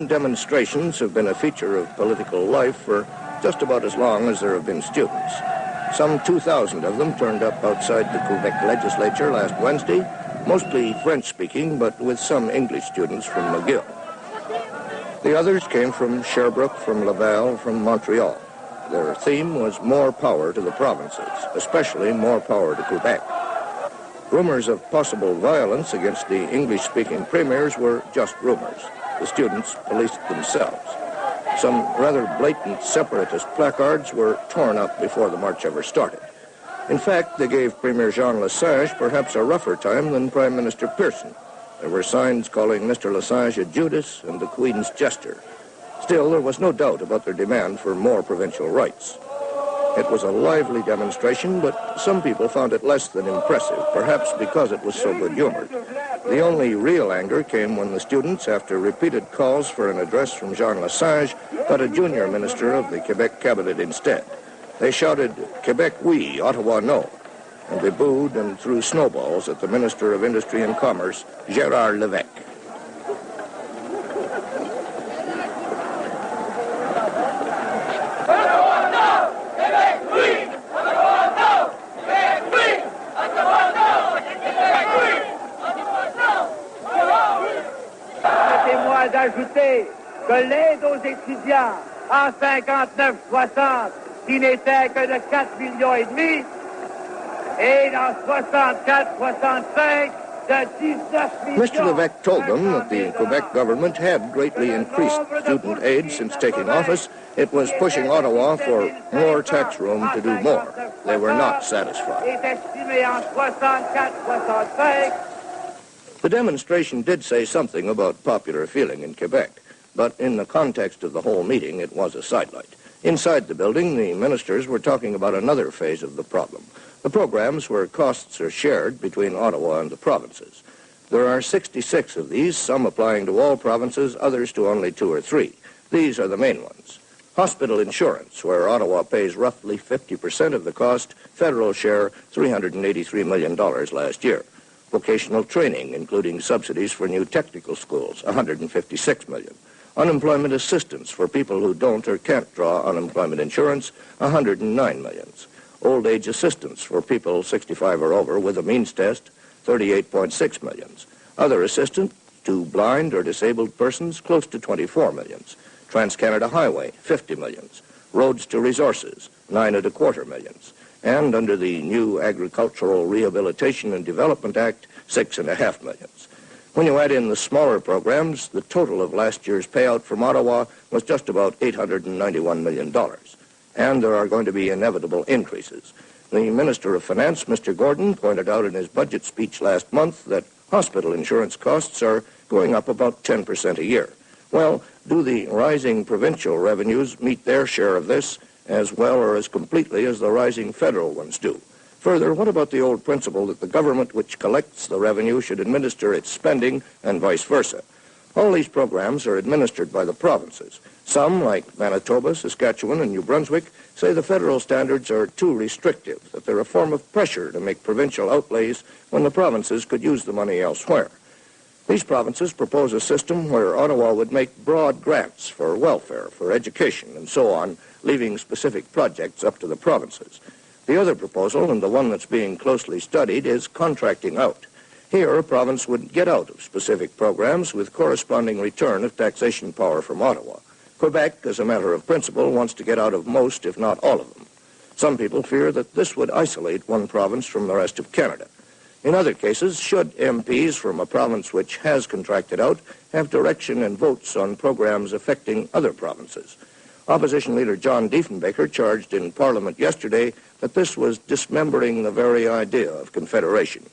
Demonstrations have been a feature of political life for just about as long as there have been students. Some 2,000 of them turned up outside the Quebec legislature last Wednesday, mostly French-speaking, but with some English students from McGill. The others came from Sherbrooke, from Laval, from Montreal. Their theme was more power to the provinces, especially more power to Quebec. Rumors of possible violence against the English-speaking premiers were just rumors. The students policed themselves. Some rather blatant separatist placards were torn up before the march ever started. In fact, they gave Premier Jean Lesage perhaps a rougher time than Prime Minister Pearson. There were signs calling Mr. Lesage a Judas and the Queen's jester. Still, there was no doubt about their demand for more provincial rights. It was a lively demonstration, but some people found it less than impressive, perhaps because it was so good-humored. The only real anger came when the students, after repeated calls for an address from Jean Lesage, got a junior minister of the Quebec cabinet instead. They shouted, "Quebec oui, Ottawa no," and they booed and threw snowballs at the Minister of Industry and Commerce, Gérard Lévesque. D'ajouter que l'aide aux étudiants en 59-60, qui n'était que de 4,5 millions, et en 64-65, de 19 millions. Mr. Lévesque told them that the Quebec government had greatly increased student aid since taking office. It was pushing Ottawa for more tax room to do more. They were not satisfied. The demonstration did say something about popular feeling in Quebec, but in the context of the whole meeting, it was a sidelight. Inside the building, the ministers were talking about another phase of the problem, the programs where costs are shared between Ottawa and the provinces. There are 66 of these, some applying to all provinces, others to only 2 or 3. These are the main ones. Hospital insurance, where Ottawa pays roughly 50% of the cost, federal share $383 million last year. Vocational training, including subsidies for new technical schools, $156 million. Unemployment assistance for people who don't or can't draw unemployment insurance, $109 million. Old age assistance for people 65 or over with a means test, $38.6 million. Other assistance to blind or disabled persons, close to $24 million. Trans-Canada Highway, $50 million. Roads to Resources, $9.25 million. And under the new Agricultural Rehabilitation and Development Act, $6.5 million. When you add in the smaller programs, the total of last year's payout from Ottawa was just about $891 million. And there are going to be inevitable increases. The Minister of Finance, Mr. Gordon, pointed out in his budget speech last month that hospital insurance costs are going up about 10% a year. Well, do the rising provincial revenues meet their share of this as well or as completely as the rising federal ones do? Further, what about the old principle that the government which collects the revenue should administer its spending and vice versa? All these programs are administered by the provinces. Some, like Manitoba, Saskatchewan, and New Brunswick, say the federal standards are too restrictive, that they're a form of pressure to make provincial outlays when the provinces could use the money elsewhere. These provinces propose a system where Ottawa would make broad grants for welfare, for education, and so on, leaving specific projects up to the provinces. The other proposal, and the one that's being closely studied, is contracting out. Here, a province would get out of specific programs with corresponding return of taxation power from Ottawa. Quebec, as a matter of principle, wants to get out of most, if not all of them. Some people fear that this would isolate one province from the rest of Canada. In other cases, should MPs from a province which has contracted out have direction and votes on programs affecting other provinces? Opposition leader John Diefenbaker charged in Parliament yesterday that this was dismembering the very idea of confederation.